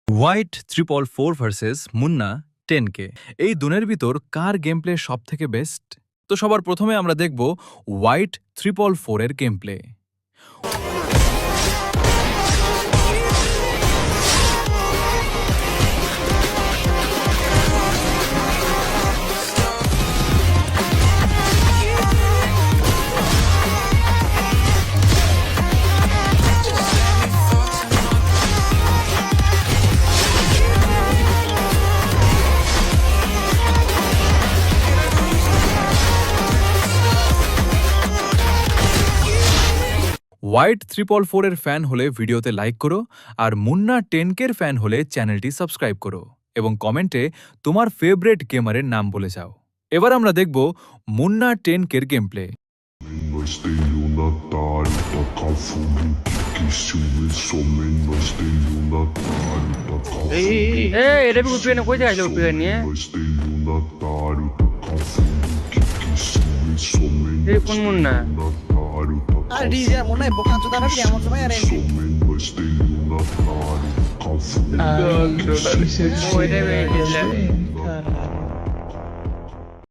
White 444 versus Munna 10K এই দুনের ভিতর কার game play সব থেকে বেস্ট? তো সবার প্রথমে আমরা দেখব হোয়াইট 444 এর গেম প্লে। হোয়াইট 444 এর ফ্যান হলে ভিডিওতে লাইক করো, আর মুন্না 10K এর ফ্যান হলে চ্যানেলটি সাবস্ক্রাইব করো এবং কমেন্টে তোমার ফেভারিট গেমারের নাম বলে যাও। এবার আমরা দেখব মুন্না 10K এর game play. Nós tem o Natal, tacar fogo, que ciúme some. Nós tem o Natal, tacar fogo. এটা বি কুপিয়ে না কই যাইলো কুপিয়ে নিয়ে Nós tem o Natal, tacar fogo, que ciúme some. এই কোন মুন্না Natal, আর ডিজে মনে হয় বোকা চোদা না এমন সময় আর এমনি some. Nós tem o Natal, tacar fogo. ও এটা